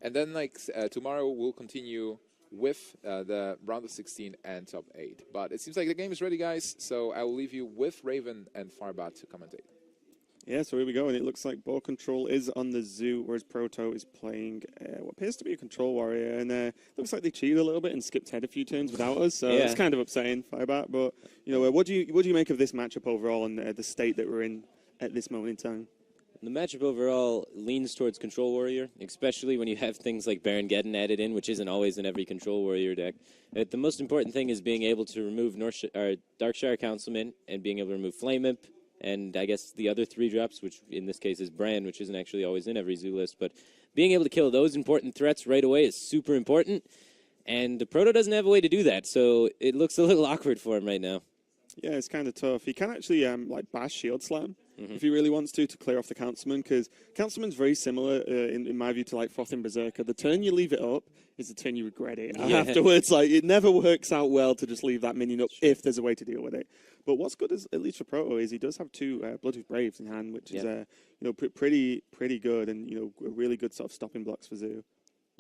And then tomorrow we'll continue with the round of 16 and top 8. But it seems like the game is ready, guys. So I will leave you with Raven and Farbat to commentate. Yeah, so here we go, and it looks like BoarControl is on the Zoo, whereas Proto is playing what appears to be a Control Warrior, and looks like they cheated a little bit and skipped ahead a few turns without us, so it's kind of upsetting, Firebat. But what do you make of this matchup overall and the state that we're in at this moment in time? The matchup overall leans towards Control Warrior, especially when you have things like Baron Geddon added in, which isn't always in every Control Warrior deck. The most important thing is being able to remove Darkshire Councilman and being able to remove Flame Imp, and I guess the other 3 drops, which in this case is Brand, which isn't actually always in every Zoo list. But being able to kill those important threats right away is super important, and the Proto doesn't have a way to do that, so it looks a little awkward for him right now. Yeah, it's kind of tough. He can actually bash Shield Slam if he really wants to clear off the Councilman, because Councilman's very similar, in my view, to Frothing Berserker. The turn you leave it up is the turn you regret it afterwards. It never works out well to just leave that minion up if there's a way to deal with it. But what's good, is, at least for Proto, is he does have 2 Bloodhoof Braves in hand, which is pretty good, and really good sort of stopping blocks for Zoo.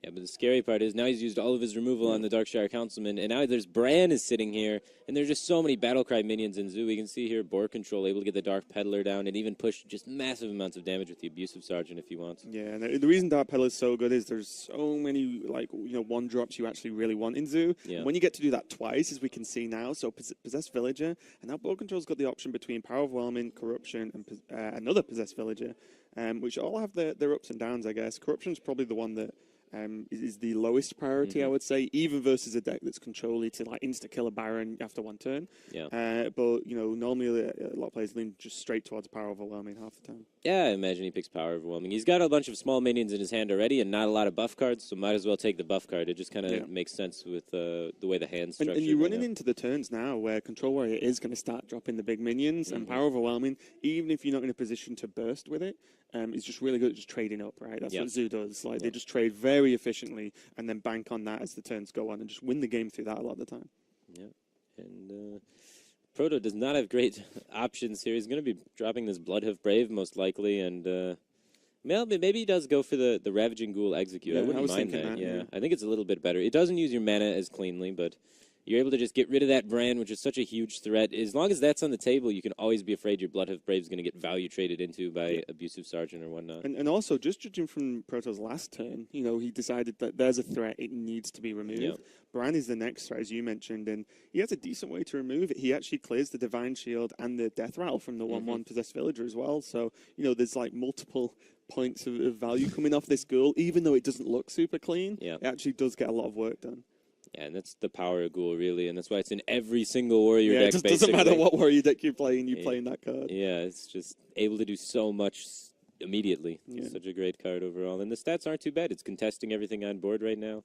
Yeah, but the scary part is now he's used all of his removal on the Darkshire Councilman, and now there's Bran is sitting here, and there's just so many Battlecry minions in Zoo. We can see here BoarControl able to get the Dark Peddler down and even push just massive amounts of damage with the Abusive Sergeant if he wants. Yeah, and the reason Dark Peddler is so good is there's so many, 1-drops you actually really want in Zoo. Yeah. And when you get to do that twice, as we can see now, so Possessed Villager, and now BoarControl's got the option between Power Overwhelming, Corruption, and another Possessed Villager, which all have their ups and downs, I guess. Corruption's probably the one that is the lowest priority, I would say, even versus a deck that's controlly to insta-kill a Baron after 1 turn. Yeah. But, normally a lot of players lean just straight towards Power Overwhelming half the time. Yeah, I imagine he picks Power Overwhelming. He's got a bunch of small minions in his hand already and not a lot of buff cards, so might as well take the buff card. It just kind of makes sense with the way the hand's structured. And you're running into the turns now where Control Warrior is going to start dropping the big minions, and Power Overwhelming, even if you're not in a position to burst with it, is just really good at just trading up, right? That's what Zoo does. They just trade very efficiently and then bank on that as the turns go on and just win the game through that a lot of the time. Yeah, and Proto does not have great options here. He's going to be dropping this Bloodhoof Brave most likely, and maybe he does go for the Ravaging Ghoul Execute. I wouldn't mind that. Yeah, I think it's a little bit better. It doesn't use your mana as cleanly, but you're able to just get rid of that Brand, which is such a huge threat. As long as that's on the table, you can always be afraid your Bloodhoof Brave is going to get value traded into by Abusive Sergeant or whatnot. And also, just judging from Proto's last turn, he decided that there's a threat, it needs to be removed. Yep. Bran is the next threat, as you mentioned, and he has a decent way to remove it. He actually clears the Divine Shield and the Death Rattle from the 1/1 Possessed Villager as well. So, there's multiple points of value coming off this ghoul, even though it doesn't look super clean. It actually does get a lot of work done. Yeah, and that's the power of Ghoul, really, and that's why it's in every single Warrior deck, it just doesn't matter what Warrior deck you're playing, playing that card. Yeah, it's just able to do so much immediately. It's such a great card overall, and the stats aren't too bad. It's contesting everything on board right now.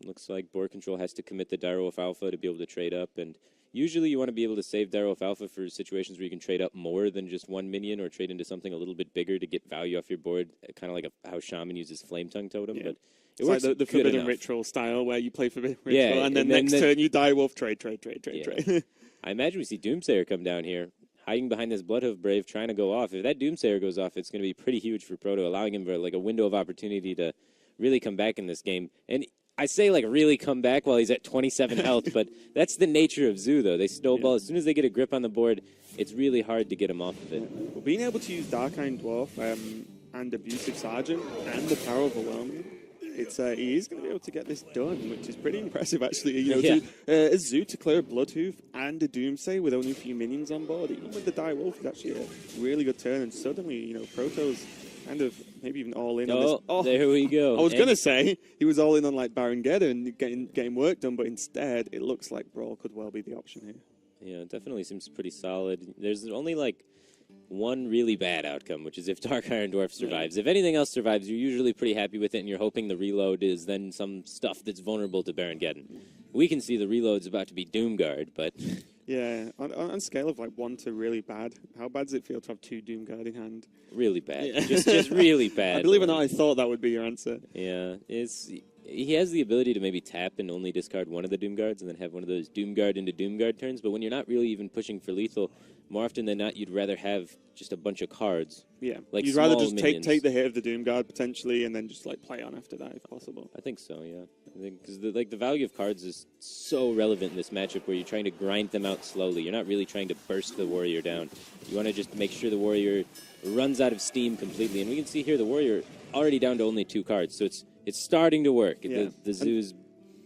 Looks like BoarControl has to commit the Direwolf Alpha to be able to trade up, and usually you want to be able to save Direwolf Alpha for situations where you can trade up more than just 1 minion or trade into something a little bit bigger to get value off your board, kind of like how Shaman uses Flame Tongue Totem, but it's like the Forbidden Ritual style where you play Forbidden Ritual and then next turn you Direwolf, trade. I imagine we see Doomsayer come down here, hiding behind this Bloodhoof Brave, trying to go off. If that Doomsayer goes off, it's going to be pretty huge for Proto, allowing him a window of opportunity to really come back in this game. And I say really come back while he's at 27 health, but that's the nature of Zoo, though. They snowball. As soon as they get a grip on the board, it's really hard to get him off of it. Well, being able to use Dark Iron Dwarf and Abusive Sergeant and the Power Overwhelming, he is going to be able to get this done, which is pretty impressive, actually. As Zoo to clear a Bloodhoof and a Doomsayer with only a few minions on board, even with the Direwolf, is actually a really good turn. And suddenly, Proto's kind of maybe even all in on this. Oh, there we go. I was going to say he was all in on Baron Geddon and getting work done, but instead it looks like Brawl could well be the option here. Yeah, it definitely seems pretty solid. There's only one really bad outcome, which is if Dark Iron Dwarf survives. If anything else survives, you're usually pretty happy with it, and you're hoping the reload is then some stuff that's vulnerable to Baron Geddon. We can see the reload's about to be Doomguard, but... Yeah, on a scale of 1 to really bad, how bad does it feel to have 2 Doomguard in hand? Really bad. Just really bad. I believe it or not, I thought that would be your answer. Yeah, he has the ability to maybe tap and only discard one of the Doom Guards and then have one of those Doom Guard into Doom Guard turns. But when you're not really even pushing for lethal, more often than not, you'd rather have just a bunch of cards. Yeah, like you'd rather small just minions. take the hit of the Doom Guard potentially, and then just like play on after that if possible. I think so, yeah. I think because the value of cards is so relevant in this matchup where you're trying to grind them out slowly. You're not really trying to burst the warrior down. You want to just make sure the warrior runs out of steam completely. And we can see here the warrior already down to only 2 cards, so it's starting to work. Yeah. The Zoo's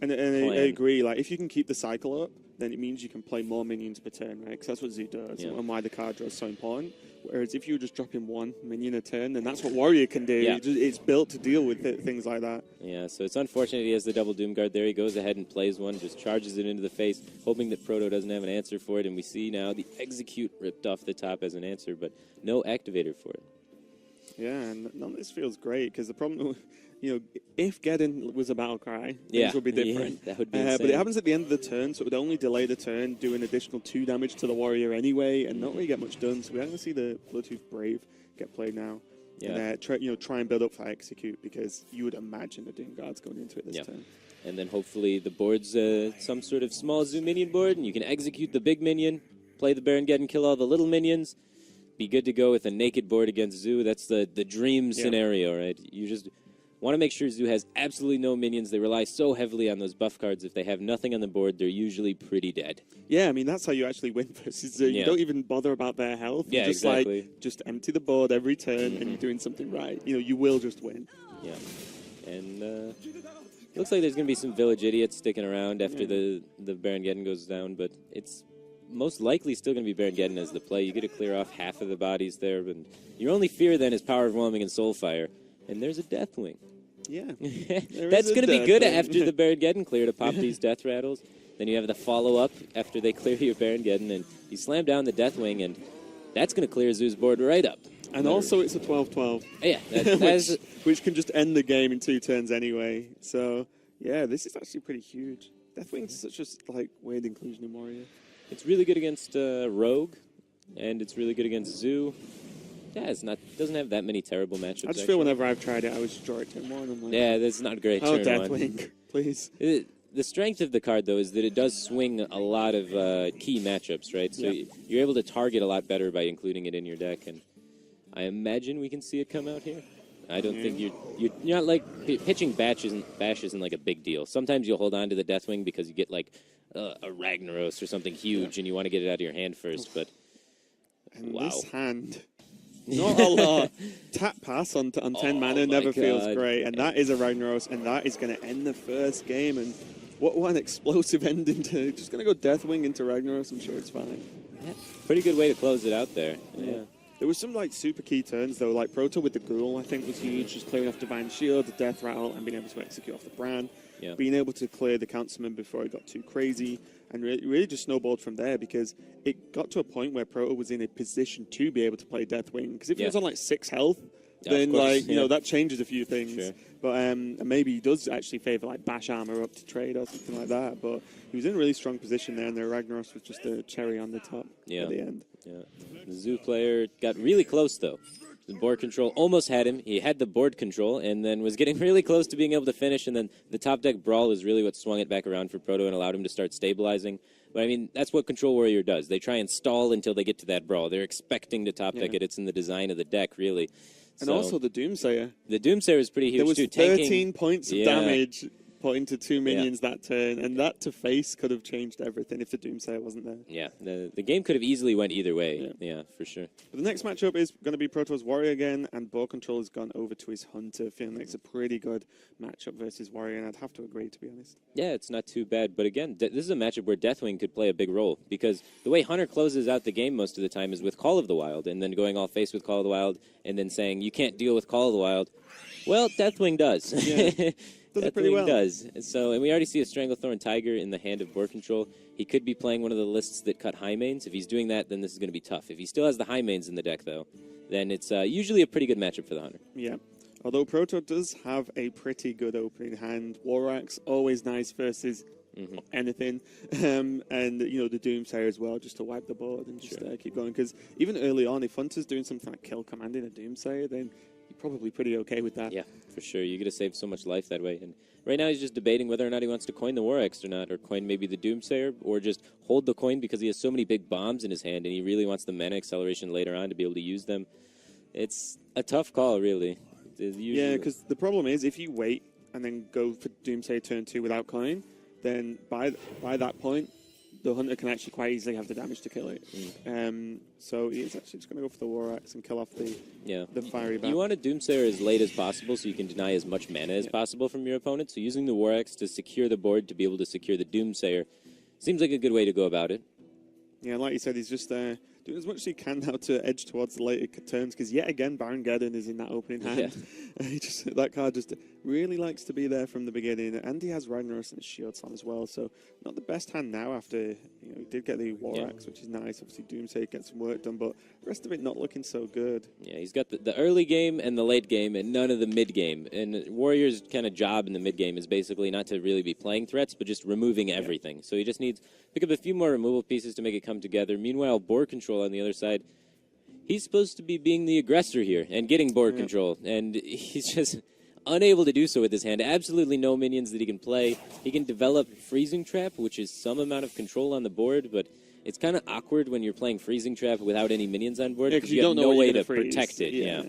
and I agree. Like if you can keep the cycle up, then it means you can play more minions per turn, right? Because that's what Zoo does, and why the card draw is so important. Whereas if you're just dropping 1 minion a turn, then that's what Warrior can do. Yeah. It's built to deal with things like that. Yeah, so it's unfortunate he has the double Doom Guard there. He goes ahead and plays one, just charges it into the face, hoping that Proto doesn't have an answer for it. And we see now the Execute ripped off the top as an answer, but no activator for it. Yeah, and none of this feels great because the problem, if Geddon was a battle cry, Yeah. things would be different. Yeah, that would be but insane. it happens at the end of the turn, so it would only delay the turn, do an additional 2 damage to the warrior anyway, and not really get much done. So we're going to see the Bluetooth Brave get played now. Yeah. And try and build up for Execute because you would imagine the Doom Guard's going into it this turn. And then hopefully the board's some sort of small Zoo minion board, and you can execute the big minion, play the Baron Geddon, kill all the little minions, be good to go with a naked board against Zoo. That's the dream scenario, right? You just want to make sure Zoo has absolutely no minions. They rely so heavily on those buff cards. If they have nothing on the board, they're usually pretty dead. Yeah, I mean, that's how you actually win versus Zoo. You don't even bother about their health. Yeah, just exactly. Just empty the board every turn and you're doing something right. You will just win. Yeah. And looks like there's going to be some Village Idiots sticking around after the Baron Geddon goes down, but it's most likely still going to be Baron Geddon as the play. You get to clear off half of the bodies there, but your only fear then is Power Overwhelming and Soulfire. And there's a Deathwing. Yeah. That's going to be good after the Baron Geddon clear to pop these Death Rattles. Then you have the follow-up after they clear your Baron Geddon, and you slam down the Deathwing, and that's going to clear Zoo's board right up. And also it's a 12-12. Yeah. Which can just end the game in 2 turns anyway. So, yeah, this is actually pretty huge. Deathwing's such a weird inclusion in Warrior. It's really good against Rogue, and it's really good against Zoo. Yeah, doesn't have that many terrible matchups. I just feel whenever I've tried it, I always draw it turn 1. I'm like, yeah, that's not great. Oh, turn Deathwing, 1. please. The strength of the card, though, is that it does swing a lot of key matchups, right? So you're able to target a lot better by including it in your deck, and I imagine we can see it come out here. I don't think you're not like pitching Bash isn't like a big deal. Sometimes you'll hold on to the Deathwing because you get like a Ragnaros or something huge, and you want to get it out of your hand first. But and this hand, not a lot. Tap pass on 10 mana never feels great, and that is a Ragnaros, and that is going to end the first game. And what an explosive ending to just going to go Deathwing into Ragnaros. I'm sure it's fine. Yeah, pretty good way to close it out there. Yeah. There was some super key turns though, like Proto with the Ghoul I think was huge, just clearing off Divine Shield, the Death Rattle, and being able to execute off the Bran. Yeah. Being able to clear the Councilman before it got too crazy, and really just snowballed from there because it got to a point where Proto was in a position to be able to play Deathwing. Because if he was on 6 health, then that changes a few things. Sure. But and maybe he does actually favor Bash Armor up to trade or something like that. But he was in a really strong position there, and the Ragnaros was just a cherry on the top at the end. Yeah. The Zoo player got really close though. The board control almost had him. He had the board control and then was getting really close to being able to finish. And then the top deck brawl is really what swung it back around for Proto and allowed him to start stabilizing. But I mean, that's what Control Warrior does. They try and stall until they get to that brawl. They're expecting to top deck it. It's in the design of the deck, really. And also the Doomsayer. The Doomsayer is pretty huge, too. There was 13 points of damage put into 2 minions that turn, and that to face could have changed everything if the Doomsayer wasn't there. Yeah, the game could have easily went either way. Yeah, for sure. But the next matchup is going to be Proto's Warrior again, and BoarControl has gone over to his Hunter, feeling like it's a pretty good matchup versus Warrior, and I'd have to agree, to be honest. Yeah, it's not too bad. But again, this is a matchup where Deathwing could play a big role, because the way Hunter closes out the game most of the time is with Call of the Wild, and then going all face with Call of the Wild, and then saying, you can't deal with Call of the Wild. Well, Deathwing does. Yeah. Does it pretty well. Does. So, and we already see a Stranglethorn Tiger in the hand of BoarControl. He could be playing one of the lists that cut high mains. If he's doing that, then this is going to be tough. If he still has the high mains in the deck, though, then it's usually a pretty good matchup for the Hunter. Yeah. Although Proto does have a pretty good opening hand. War Axe, always nice versus anything. And, the Doomsayer as well, just to wipe the board and just keep going. Because even early on, if Hunter's doing something like kill commanding a Doomsayer, then you probably pretty okay with that. Yeah, for sure. You're going to save so much life that way. And right now he's just debating whether or not he wants to coin the War Axe or not, or coin maybe the Doomsayer, or just hold the coin because he has so many big bombs in his hand and he really wants the mana acceleration later on to be able to use them. It's a tough call, really. Yeah, because the problem is if you wait and then go for Doomsayer turn 2 without coin, then by that point, the hunter can actually quite easily have the damage to kill it. So he's actually just going to go for the War Axe and kill off the fiery bat. You want a Doomsayer as late as possible so you can deny as much mana as possible from your opponent. So using the War Axe to secure the board to be able to secure the Doomsayer seems like a good way to go about it. Yeah, like you said, he's just doing as much as he can now to edge towards the later turns, because yet again, Baron Geddon is in that opening hand. Yeah. That card just really likes to be there from the beginning, and he has Ragnaros and his Shield Slam as well, so not the best hand now after, he did get the War Axe, which is nice. Obviously, Doomsayer gets some work done, but the rest of it not looking so good. Yeah, he's got the early game and the late game and none of the mid game. And Warrior's kind of job in the mid game is basically not to really be playing threats, but just removing everything. So he just needs to pick up a few more removal pieces to make it come together. Meanwhile, BoarControl on the other side, he's supposed to be being the aggressor here and getting board control, and he's just unable to do so with his hand. Absolutely no minions that he can play. He can develop Freezing Trap, which is some amount of control on the board, but it's kind of awkward when you're playing Freezing Trap without any minions on board, because you have no way to protect it. Yeah.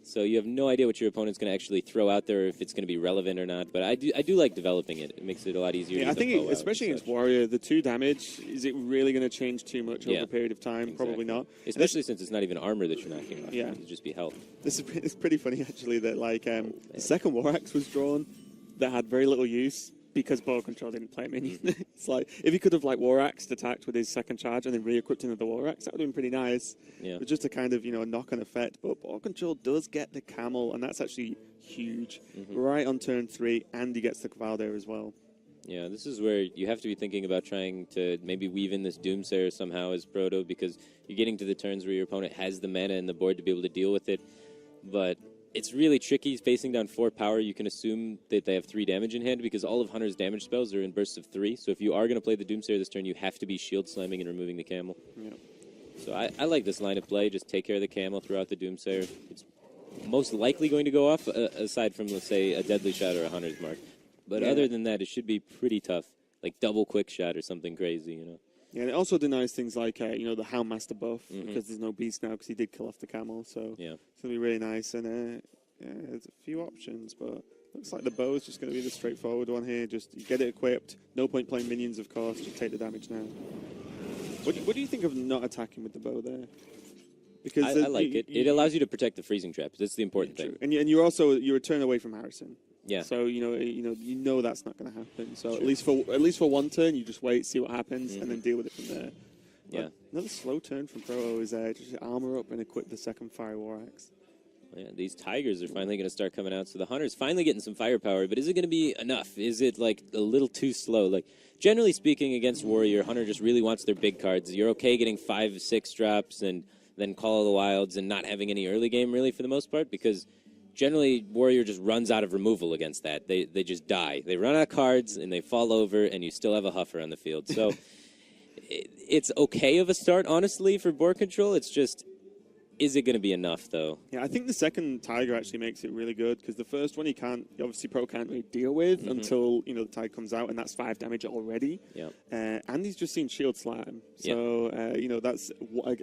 So you have no idea what your opponent's going to actually throw out there, if it's going to be relevant or not. But I do like developing it. It makes it a lot easier to get the bow out, especially against Warrior, the 2 damage, is it really going to change too much over a period of time? Exactly. Probably not. Especially since it's not even armor that you're knocking off. Yeah. It'll just be health. It's pretty funny, actually, that the second War Axe was drawn that had very little use, because BoarControl didn't play a minion. It's like, if he could have War Axe attacked with his second charge and then re-equipped another War Axe, that would have been pretty nice. Yeah. But just a kind of, knock-on effect. But BoarControl does get the Camel, and that's actually huge. Right on turn 3, and he gets the Cavaldair as well. Yeah, this is where you have to be thinking about trying to maybe weave in this Doomsayer somehow as Proto, because you're getting to the turns where your opponent has the mana and the board to be able to deal with it. But it's really tricky facing down 4 power. You can assume that they have 3 damage in hand, because all of Hunter's damage spells are in bursts of 3. So if you are going to play the Doomsayer this turn, you have to be shield slamming and removing the Camel. Yeah. So I like this line of play. Just take care of the Camel throughout the Doomsayer. It's most likely going to go off, aside from, let's say, a Deadly Shot or a Hunter's Mark. But other than that, it should be pretty tough, like double Quick Shot or something crazy, Yeah, and it also denies things like, the Houndmaster buff, because there's no beast now, because he did kill off the Camel. So it's going to be really nice. And there's a few options, but looks like the bow is just going to be the straightforward one here. Just get it equipped. No point playing minions, of course. Just take the damage now. What do you think of not attacking with the bow there? Because I like it. It allows you to protect the freezing traps. That's the important thing. And you're also you're a turn away from Harrison. Yeah. So you know that's not going to happen. So at least for one turn, you just wait, see what happens, and then deal with it from there. But another slow turn from Proto is just armor up and equip the second Fire War Axe. Yeah, these Tigers are finally going to start coming out. So the Hunter's finally getting some firepower, but is it going to be enough? Is it like a little too slow? Like, generally speaking, against Warrior, Hunter just really wants their big cards. You're okay getting 5, 6 drops and then Call of the Wilds and not having any early game really for the most part, because generally Warrior just runs out of removal against that. They just die. They run out of cards and they fall over, and you still have a Huffer on the field. So it's okay of a start, honestly, for BoarControl. It's just, is it going to be enough, though? Yeah, I think the second Tiger actually makes it really good, because the first one obviously Pro can't really deal with until, the Tiger comes out, and that's 5 damage already. Yeah. And he's just seen Shield Slam. So, that's,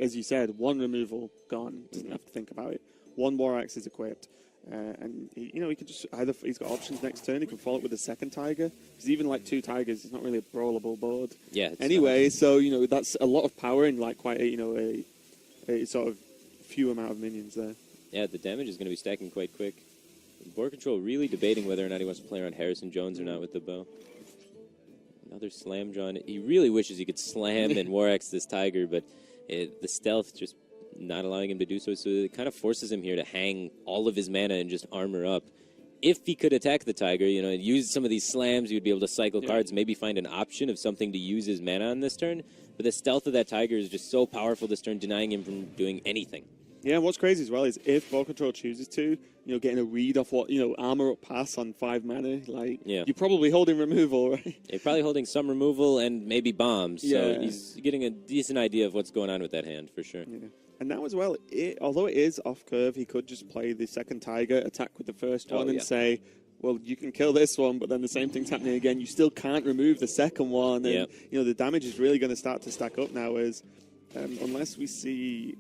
as you said, 1 removal gone. Doesn't have to think about it. 1 War Axe is equipped. And, he can just he's got options next turn. He can follow it with a second Tiger. Because even 2 Tigers, it's not really a brawlable board. Yeah. Anyway, so, that's a lot of power in quite a sort of few amount of minions there. Yeah, the damage is going to be stacking quite quick. BoarControl really debating whether or not he wants to play around Harrison Jones or not with the bow. Another slam drawn. He really wishes he could slam and War Axe this Tiger, but the stealth just not allowing him to do so. So it kind of forces him here to hang all of his mana and just armor up. If he could attack the Tiger, use some of these slams, he would be able to cycle cards, maybe find an option of something to use his mana on this turn. But the stealth of that Tiger is just so powerful this turn, denying him from doing anything. Yeah, and what's crazy as well is if BoarControl chooses to, getting a read off what, armor up pass on 5 mana, you're probably holding removal, right? You're probably holding some removal and maybe bombs. So he's getting a decent idea of what's going on with that hand, for sure. Yeah. And now as well, although it is off curve, he could just play the second Tiger, attack with the first one, and say, well, you can kill this one, but then the same thing's happening again. You still can't remove the second one. And, the damage is really going to start to stack up now unless we see...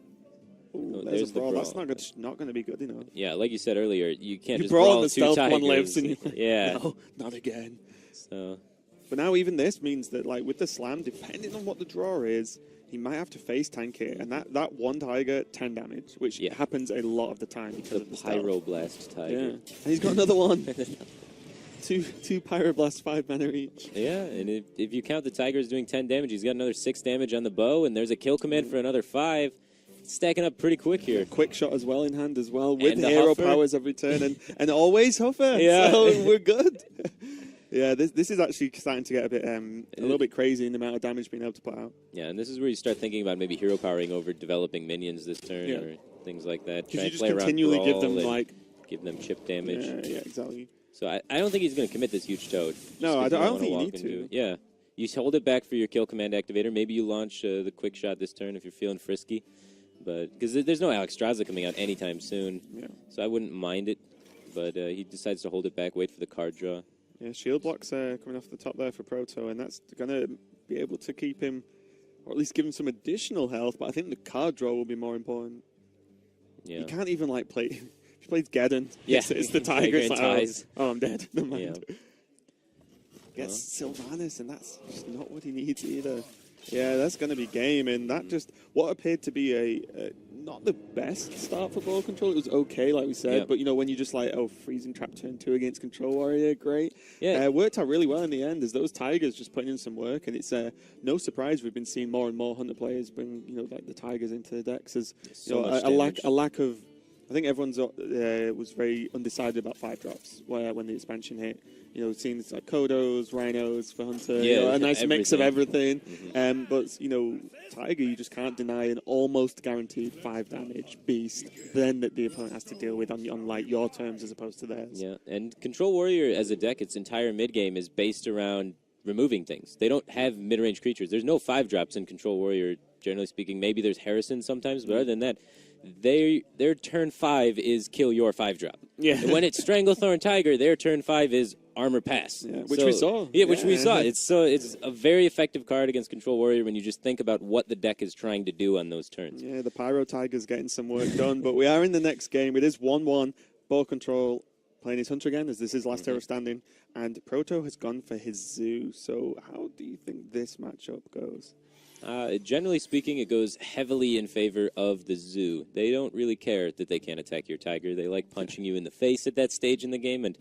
Ooh, there's a brawl. That's not going to be good, Yeah, like you said earlier, you can't just brawl brawl and the two stealth tigers. one lives. And no, not again. So... But now even this means that, like, with the slam, depending on what the draw is, he might have to face tank it. And that one Tiger, 10 damage, which happens a lot of the time because of the Pyroblast Tiger. Yeah. And he's got another one. two Pyroblast, 5 mana each. Yeah, and if you count the Tigers doing 10 damage, he's got another 6 damage on the bow, and there's a kill command for another 5. Stacking up pretty quick here. Quick shot as well in hand as well, with hero powers every turn, and always Huffer. Yeah. So we're good. Yeah, this is actually starting to get a little bit crazy in the amount of damage being able to put out. Yeah, and this is where you start thinking about maybe hero powering over developing minions this turn or things like that. Because you just continually give them chip damage. Yeah, exactly. So I don't think he's going to commit this huge toad. No, I don't think you need to. Yeah, you hold it back for your kill command activator. Maybe you launch the quick shot this turn if you're feeling frisky. But because there's no Alex Straza coming out anytime soon, so I wouldn't mind it. But he decides to hold it back, wait for the card draw. Yeah, shield blocks coming off the top there for Proto, and that's going to be able to keep him, or at least give him some additional health, but I think the card draw will be more important. Yeah. You can't even, play... If he plays Geddon, it's the Tiger. It's like, oh, I'm dead. Never mind. Gets Sylvanas, and that's just not what he needs either. Yeah, that's going to be game, and that just... What appeared to be not the best start for BoarControl. It was okay, like we said, but, when you just freezing trap turn 2 against Control Warrior, great. Yeah. Worked out really well in the end, as those Tigers just putting in some work, and it's no surprise we've been seeing more and more Hunter players bring, the Tigers into the decks as, a lack of... I think everyone's was very undecided about 5-drops when the expansion hit. Seeing it's like Kodos, Rhinos for Hunter, a nice mix of everything. But, Tiger, you just can't deny an almost guaranteed 5 damage beast then that the opponent has to deal with on your terms as opposed to theirs. Yeah, and Control Warrior as a deck, its entire mid-game is based around removing things. They don't have mid-range creatures. There's no 5-drops in Control Warrior, generally speaking. Maybe there's Harrison sometimes, but other than that, their turn 5 is kill your 5-drop. Yeah. And when it's Stranglethorn Tiger, their turn 5 is Armor Pass. Yeah, which we saw. Yeah, which we saw. It's a very effective card against Control Warrior when you just think about what the deck is trying to do on those turns. Yeah, the Pyro Tiger's getting some work done, but we are in the next game. It is 1-1. BoarControl playing his Hunter again, as this is last hero standing, and Proto has gone for his Zoo. So how do you think this matchup goes? Generally speaking, it goes heavily in favor of the Zoo. They don't really care that they can't attack your Tiger. They like punching you in the face at that stage in the game, and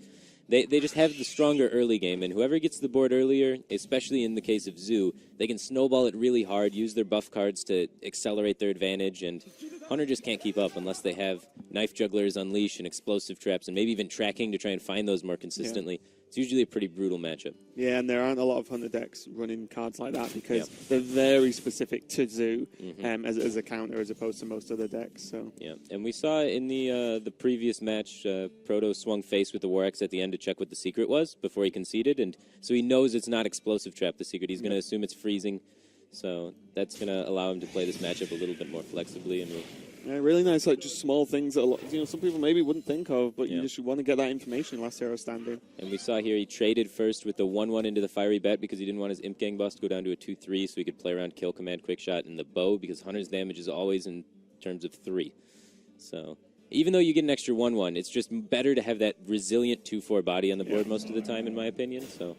they just have the stronger early game. And whoever gets the board earlier, especially in the case of Zoo, they can snowball it really hard, use their buff cards to accelerate their advantage, and Hunter just can't keep up unless they have Knife Jugglers, Unleash, and Explosive Traps, and maybe even tracking to try and find those more consistently. Yeah. It's usually a pretty brutal matchup. Yeah, and there aren't a lot of Hunter decks running cards like that because they're very specific to Zoo as a counter as opposed to most other decks. So yeah, and we saw in the previous match, Proto swung face with the War Axe at the end to check what the secret was before he conceded, and so he knows it's not Explosive Trap, the secret. He's going to assume it's freezing, so that's going to allow him to play this matchup a little bit more flexibly. And yeah, really nice, just small things that some people maybe wouldn't think of, but you just want to get that information last hero standing. And we saw here he traded first with the 1-1 into the Fiery Bet because he didn't want his Imp Gang boss to go down to a 2-3, so he could play around Kill Command, Quick Shot, and the Bow because Hunter's damage is always in terms of 3. So even though you get an extra 1-1, it's just better to have that resilient 2-4 body on the board most of the time, in my opinion. So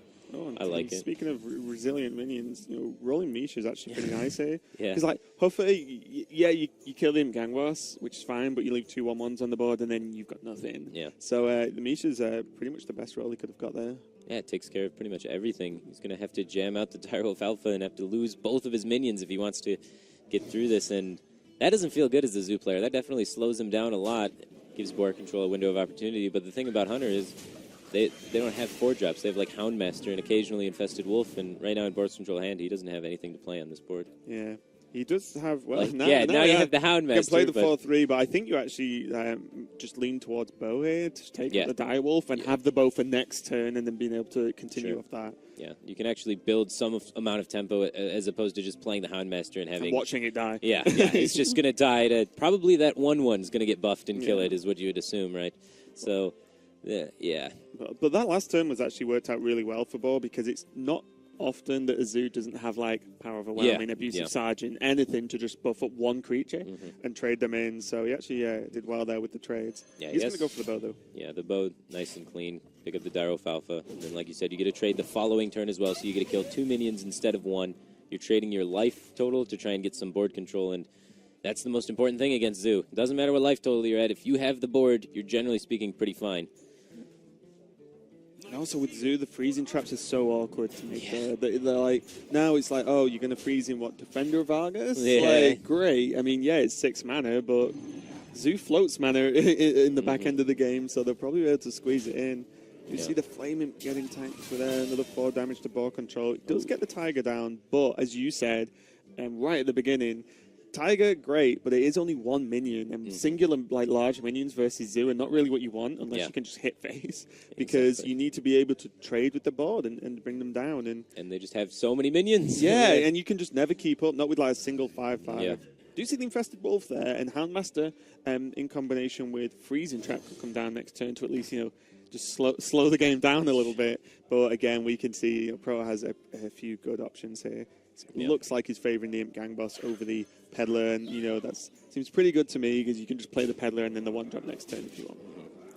I like it. Speaking of resilient minions, Rolling Mish is actually pretty nice here. Yeah. Because, Huffer, you kill the Imp Gang boss, which is fine, but you leave 2 1-1s on the board, and then you've got nothing. Yeah. So the Mish is pretty much the best role he could have got there. Yeah, it takes care of pretty much everything. He's going to have to jam out the Direwolf Alpha and have to lose both of his minions if he wants to get through this, and that doesn't feel good as a Zoo player. That definitely slows him down a lot, gives BoarControl a window of opportunity, but the thing about Hunter is They don't have 4-drops. They have Houndmaster and occasionally Infested Wolf, and right now in BoarControl hand, he doesn't have anything to play on this board. Yeah, he does have. Well, now you have the Houndmaster. You can play the 4-3, but I think you actually just lean towards Bow here to take the Direwolf and have the Bow for next turn, and then being able to continue off that. Yeah, you can actually build some amount of tempo as opposed to just playing the Houndmaster and having... And watching it die. Yeah, it's just going to die to... Probably that 1/1's going to get buffed and kill it, is what you would assume, right? So, yeah. But that last turn was actually worked out really well for Boar because it's not often that a zoo doesn't have, like, Power Overwhelming, Abusive Sergeant, anything to just buff up one creature and trade them in. So he actually did well there with the trades. Yeah, He's going to go for the bow, though. Yeah, the bow, nice and clean. Pick up the Direwolf Alpha. And then, like you said, you get to trade the following turn as well, so you get to kill 2 minions instead of 1. You're trading your life total to try and get some board control, and that's the most important thing against Zoo. It doesn't matter what life total you're at. If you have the board, you're generally speaking pretty fine. And also with Zoo, the freezing traps are so awkward to me. Yeah. They're like, now it's like, oh, you're going to freeze in what, Defender of Argus? Yeah. Like, great. I mean, yeah, it's 6 mana, but Zoo floats mana in the back end of the game, so they'll probably be able to squeeze it in. You see the Flame Imp getting tanked for there, another 4 damage to BoarControl. It does get the Tiger down, but as you said, right at the beginning, Tiger, great, but it is only 1 minion, and singular, like, large minions versus Zoo are not really what you want unless you can just hit face, because you need to be able to trade with the board and bring them down. And they just have so many minions. Yeah, and you can just never keep up, not with, like, a single 5/5. Yeah. Do you see the Infested Wolf there? And Houndmaster, in combination with Freezing Trap, could come down next turn to at least, just slow the game down a little bit. But again, we can see Pro has a few good options here. It looks like he's favouring the Imp Gang Boss over the Peddler, and that seems pretty good to me because you can just play the Peddler and then the 1-drop next turn if you want.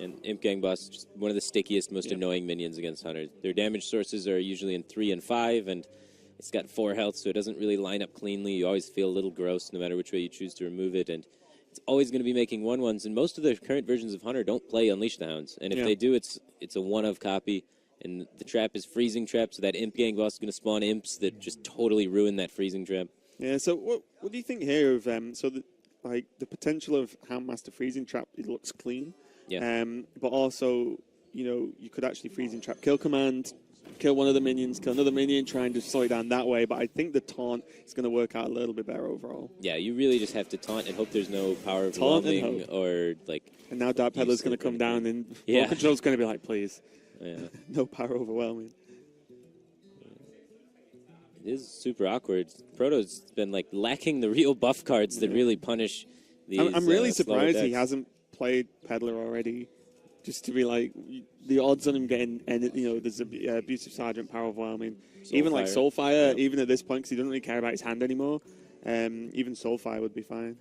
And Imp Gang Boss, just one of the stickiest, most annoying minions against Hunter. Their damage sources are usually in 3 and 5, and it's got 4 health, so it doesn't really line up cleanly. You always feel a little gross no matter which way you choose to remove it, and it's always going to be making 1/1s, and most of the current versions of Hunter don't play Unleash the Hounds, and if they do, it's a 1-of copy, and the trap is Freezing Trap, so that Imp Gang Boss is going to spawn imps that just totally ruin that Freezing Trap. Yeah, so what do you think here of the potential of Houndmaster Freezing Trap? It looks clean, but also you could actually Freezing Trap kill command, kill one of the minions, kill another minion, try and just slow it down that way. But I think the taunt is going to work out a little bit better overall. Yeah, you really just have to taunt and hope there's no power overwhelming or like. And now Dark Peddler's going to come down, and BoarControl's going to be like, please, no power overwhelming. It is super awkward. Proto's been like lacking the real buff cards that really punish these. I'm really surprised decks. he hasn't played Peddler already. Just to be like, the odds on him getting, there's Abusive Sergeant, Power Overwhelming. Even like Soulfire, even at this point, because he doesn't really care about his hand anymore, even Soulfire would be fine.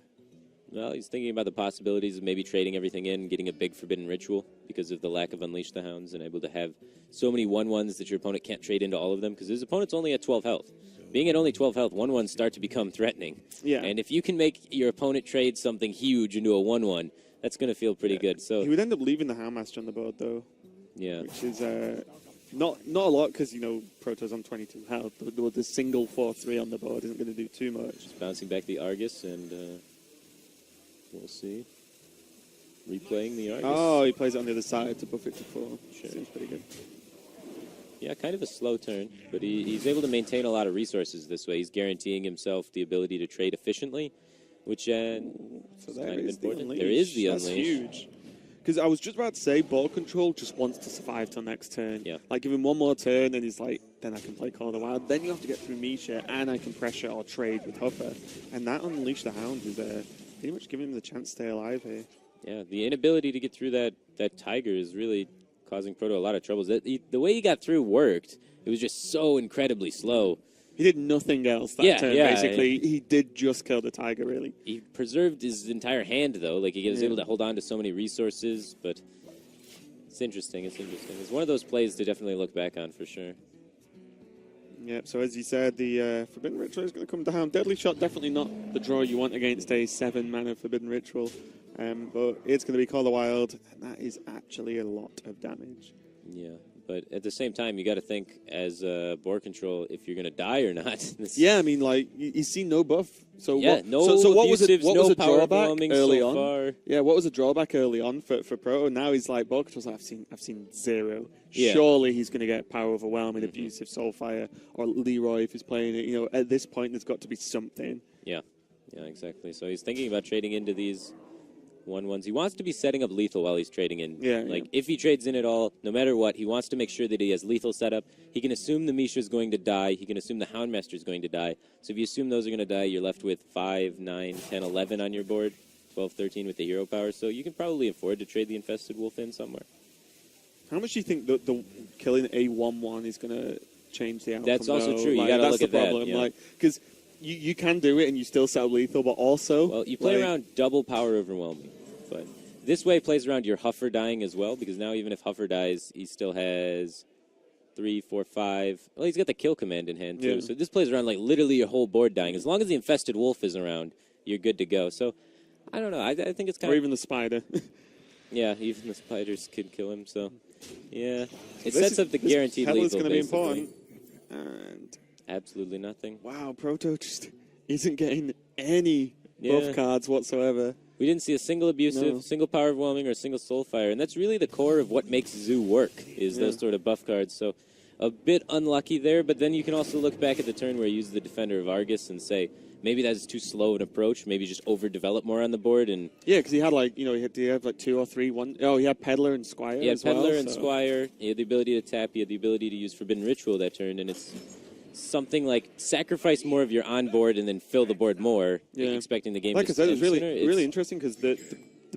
Well, he's thinking about the possibilities of maybe trading everything in, getting a big Forbidden Ritual because of the lack of Unleash the Hounds, and able to have so many 1/1s that your opponent can't trade into all of them, because his opponent's only at 12 health. Being at only 12 health, 1/1s start to become threatening. Yeah. And if you can make your opponent trade something huge into a 1/1, that's going to feel pretty good. So he would end up leaving the Houndmaster on the board, though. Yeah. Which is not a lot, because, Proto's on 22 health. The single 4/3 on the board isn't going to do too much. Just bouncing back the Argus, and we'll see. Replaying the Argus. Oh, he plays it on the other side to buff it to 4. Sure. Seems pretty good. Yeah, kind of a slow turn, but he's able to maintain a lot of resources this way. He's guaranteeing himself the ability to trade efficiently, which is kind of important. There is the Unleash. That's huge. Because I was just about to say, BoarControl just wants to survive till next turn. Yeah. Like, give him one more turn, and he's like, then I can play Call of the Wild. Then you have to get through Misha, and I can pressure or trade with Huffer. And that Unleash the Hound is pretty much giving him the chance to stay alive here. Yeah, the inability to get through that Tiger is really causing Proto a lot of troubles. The way he got through worked. It was just so incredibly slow. He did nothing else that turn, basically. He did just kill the Tiger, really. He preserved his entire hand, though. Like, he was able to hold on to so many resources, but it's interesting. It's one of those plays to definitely look back on, for sure. Yep, so as you said, the Forbidden Ritual is going to come down. Deadly Shot, definitely not the draw you want against a 7-mana Forbidden Ritual. But it's going to be Call of the Wild, and that is actually a lot of damage. Yeah, but at the same time, you got to think as BoarControl if you're going to die or not. Yeah, I mean, like, you see no buff. So yeah, what, no so what was a drawback early so on? Far. Yeah, what was a drawback early on for Proto? Now he's like, BoarControl's like, I've seen 0. Yeah. Surely he's going to get Power Overwhelming, Abusive Soulfire, or Leroy if he's playing it. At this point, there's got to be something. Yeah, exactly. So he's thinking about trading into these 1/1s. He wants to be setting up lethal while he's trading in. Yeah, like, if he trades in at all, no matter what, he wants to make sure that he has lethal setup. He can assume the Misha is going to die. He can assume the Houndmaster is going to die. So if you assume those are going to die, you're left with 5, 9, 10, 11 on your board, 12, 13 with the hero power. So you can probably afford to trade the Infested Wolf in somewhere. How much do you think that the killing a 1/1 is going to change the outcome? That's also though? true. You Like, got to that's look the at that. problem. Yeah. Like, because you can do it and you still set up lethal, but also... Well, you play like, around double power overwhelming. But this way plays around your Huffer dying as well, because now even if Huffer dies, he still has 3, 4, 5. Well, he's got the kill command in hand, too. Yeah. So this plays around like literally your whole board dying. As long as the Infested Wolf is around, you're good to go. So, I don't know. I think it's kind Or of... even the spider. Yeah, even the spiders could kill him, so... Yeah. It This sets is- up the guaranteed This lethal, going to be basically. important. And, Absolutely nothing. wow, Proto just isn't getting any Yeah. buff cards whatsoever. We didn't see a single abusive, No. single power overwhelming, or a single soulfire, and that's really the core of what makes Zoo work, is Yeah. those sort of buff cards. So a bit unlucky there, but then you can also look back at the turn where he used the Defender of Argus and say, maybe that's too slow an approach, maybe just overdevelop more on the board. And Yeah, because he had like, did he have like 2 or 3? He had Peddler and Squire he had as well, Peddler and so- Squire, he had the ability to tap, he had the ability to use Forbidden Ritual that turn, and it's something like sacrifice more of your on-board and then fill the board more, Yeah. expecting the game Like to I said, it was end really, sooner. It's- really interesting because the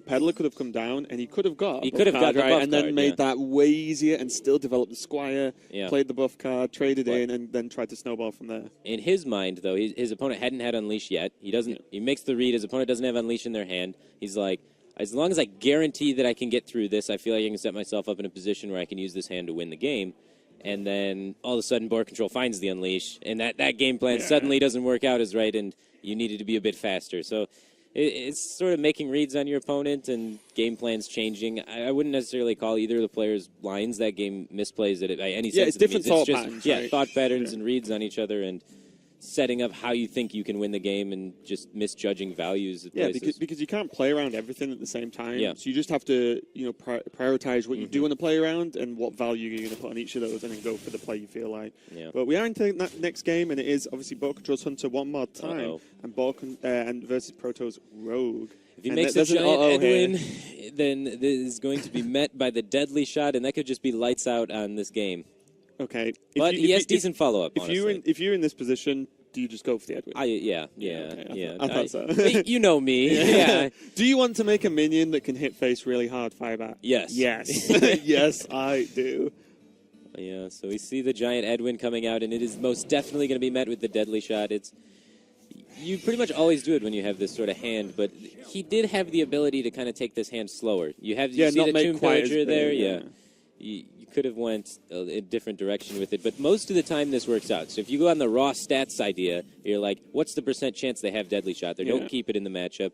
Peddler could have come down and he could have got a He buff could have got card, the right, buff and then card, made yeah. that way easier and still developed the Squire, Yeah. played the buff card, traded But- in, and then tried to snowball from there. In his mind, though, his opponent hadn't had Unleash yet. He doesn't. He makes the read. His opponent doesn't have Unleash in their hand. He's like, as long as I guarantee that I can get through this, I feel like I can set myself up in a position where I can use this hand to win the game. And then all of a sudden, BoarControl finds the Unleash, and that game plan suddenly doesn't work out as right, and you needed to be a bit faster. So it's sort of making reads on your opponent and game plans changing. I wouldn't necessarily call either of the players' lines that game misplays it by any sense. Yeah, it's of the different means. thought just, patterns, Yeah, right? thought patterns Yeah. and reads on each other and setting up how you think you can win the game and just misjudging values at Yeah, places. because you can't play around everything at the same time. Yeah. So you just have to, prioritize what you do want to play around and what value you're going to put on each of those, and then go for the play you feel like. Yeah. But we are into that next game, and it is obviously BoarControl's Hunter one more time, Uh-oh. and and versus Proto's Rogue. If he And makes a there's an giant uh-oh here. Edwin, then this is going to be met by the deadly shot, and that could just be lights out on this game. Okay, But he has decent follow-up, If you're in this position, do you just go for the Edwin? Yeah. Okay, I thought so. But you know me. Yeah. Do you want to make a minion that can hit face really hard, Firebat? Yes. Yes. Yes, I do. Yeah, so we see the giant Edwin coming out, and it is most definitely going to be met with the deadly shot. You pretty much always do it when you have this sort of hand, but he did have the ability to kind of take this hand slower. You see not the make Tomb quite as Pillager big, there? yeah. You could have went a different direction with it, but most of the time this works out. So if you go on the raw stats idea, you're like, what's the % chance they have deadly shot? They don't keep it in the matchup.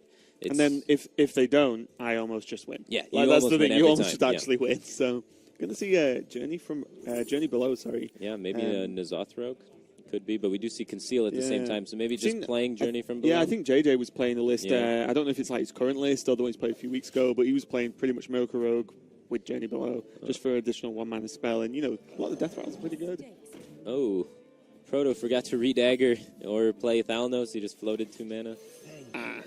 And then if they don't, I almost just win. Yeah, like, you that's almost the thing. win You every almost time, just yeah. actually win. So, going to see Journey below. Sorry. Yeah, maybe a N'Zoth could be, but we do see Conceal at the same time, so maybe just playing Journey from below. Yeah, I think JJ was playing the list. Yeah. I don't know if it's like his current list or the one he's played a few weeks ago, but he was playing pretty much Miracle Rogue with Journey below, just for additional one-mana spell. And, a lot of the death rattles are pretty good. Oh, Proto forgot to redagger or play Thalnos. He just floated 2 mana.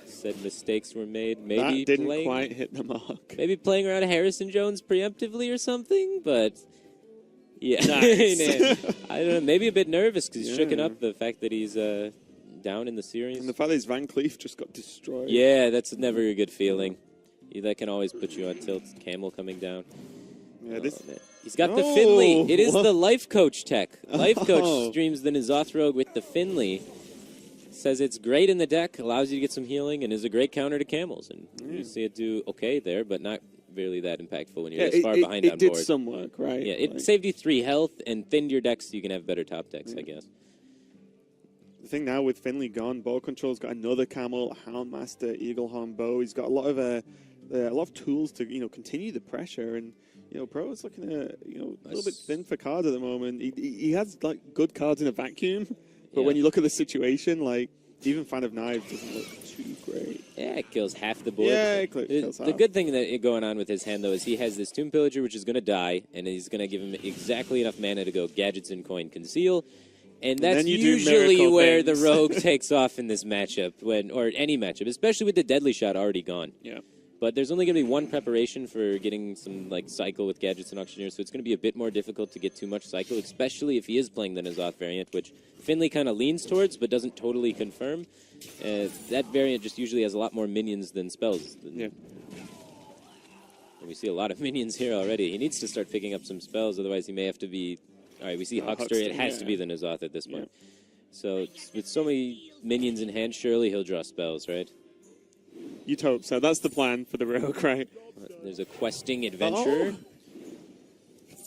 Said mistakes were made. Maybe That didn't playing, quite hit the mark. Maybe playing around Harrison Jones preemptively or something, but yeah. Nice. I don't know. Maybe a bit nervous because he's Yeah. shooken up the fact that he's down in the series. And the fact that his Van Cleef just got destroyed. Yeah, that's never a good feeling. That can always put you on tilt. Camel coming down. Yeah, Oh, this. man. He's got the No! Finley. It is What? the Life Coach tech. Life Oh. Coach streams the N'Zoth Rogue with the Finley. Says it's great in the deck, allows you to get some healing, and is a great counter to Camels. And you see it do okay there, but not really that impactful when you're this far behind on it did board. some work, right? Yeah, it Like, saved you 3 health and thinned your decks so you can have better top decks, I guess. the thing now with Finley gone, BoarControl's got another Camel, a Houndmaster, Eaglehorn Bow. He's got a lot of tools to continue the pressure, and Pro's looking at a little bit thin for cards at the moment. He has like good cards in a vacuum, but when you look at the situation, like even Fan of Knives doesn't look too great. Yeah, it kills half the board. Yeah, it kills The half. good thing that going on with his hand, though, is he has this Tomb Pillager, which is going to die, and he's going to give him exactly enough mana to go Gadgets and Coin Conceal. And that's then you do usually miracle where things. the Rogue takes off in this matchup, or any matchup, especially with the Deadly Shot already gone. Yeah. But there's only going to be one preparation for getting some like cycle with gadgets and auctioneers, so it's going to be a bit more difficult to get too much cycle, especially if he is playing the N'Zoth variant, which Finley kind of leans towards but doesn't totally confirm. That variant just usually has a lot more minions than spells. Yeah. And we see a lot of minions here already. He needs to start picking up some spells, otherwise he may have to be... All right, we see Huckster. It has to be the N'Zoth at this point. Yeah. So with so many minions in hand, surely he'll draw spells, right? You'd hope so. That's the plan for the Rogue, right? There's a questing adventure. Oh.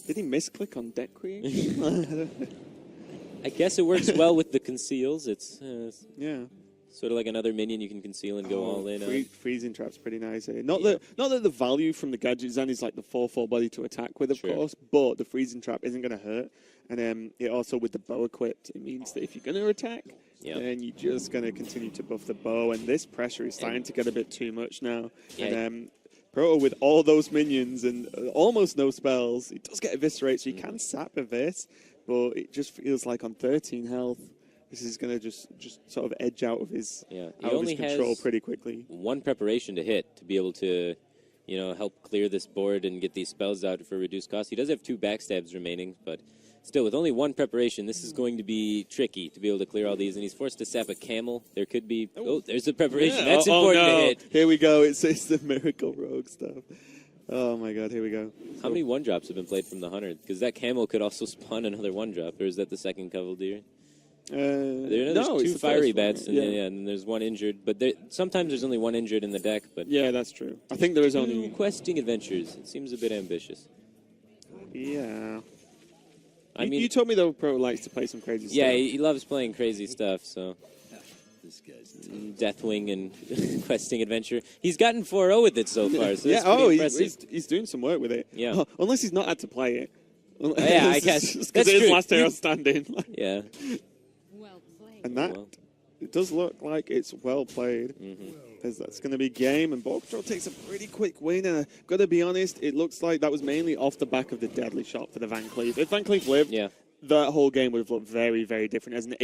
Did he misclick on deck creation? I guess it works well with the conceals. It's yeah, sort of like another minion you can conceal and go all in. Freezing trap's pretty nice here. Not that the value from the gadget design is like the 4/4 body to attack with, of course, but the freezing trap isn't going to hurt. And it also, with the bow equipped, it means that if you're going to attack, then you're just going to continue to buff the bow. And this pressure is starting to get a bit too much now. Yeah. And Proto, with all those minions and almost no spells, he does get eviscerate, so you can sap Evis, but it just feels like on 13 health, this is going to just sort of edge out of his, out of his control pretty quickly. One preparation to hit to be able to, help clear this board and get these spells out for reduced cost. He does have 2 backstabs remaining, but still, with only 1 preparation, this is going to be tricky to be able to clear all these. And he's forced to sap a camel. There could be... Oh, there's the preparation. Yeah. That's important to hit. Here we go. It's the Miracle Rogue stuff. Oh, my God. Here we go. How many 1-drops have been played from the Hunter? Because that camel could also spawn another 1-drop. Or is that the second Cavalier? There's 2 fiery bats, and then there's 1 injured. But sometimes there's only 1 injured in the deck. But yeah, that's true. I think there is only... questing adventures. It seems a bit ambitious. Yeah. I mean, you told me, though, Pro likes to play some crazy stuff. Yeah, he loves playing crazy stuff, so... Deathwing and questing adventure. He's gotten 4-0 with it so far, so he's doing some work with it. Yeah. Oh, unless he's not had to play it. Yeah, I guess. Because it is last hero standing. Yeah. Well played. And that, it does look like it's well played. As that's going to be game, and BoarControl takes a pretty quick win. And I've got to be honest, it looks like that was mainly off the back of the deadly shot for the Van Cleef. If Van Cleef lived, that whole game would have looked very, very different as an